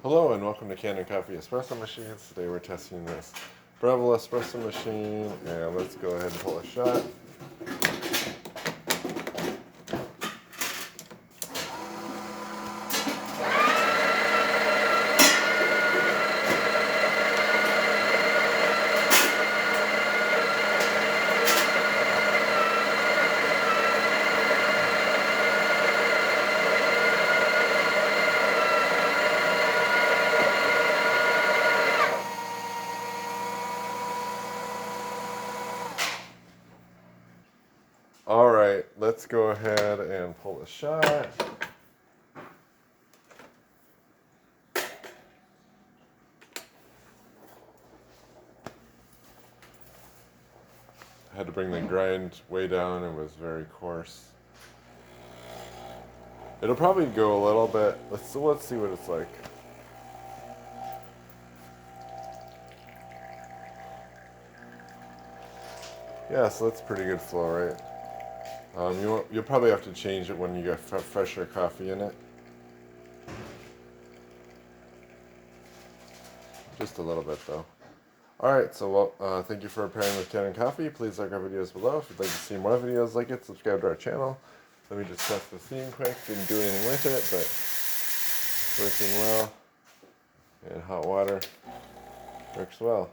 Hello and welcome to Kanen Coffee Espresso Machines. Today we're testing this Breville espresso machine, and let's go ahead and pull a shot. All right, let's go ahead and pull a shot. I had to bring the grind way down. It was very coarse. It'll probably go a little bit. Let's see what it's like. Yeah, so that's pretty good flow, right? You'll probably have to change it when you get fresher coffee in it. Just a little bit though. Alright, so thank you for pairing with Kanen Coffee. Please like our videos below. If you'd like to see more videos like it, subscribe to our channel. Let me just test the theme quick. Didn't do anything with it, but working well. And hot water works well.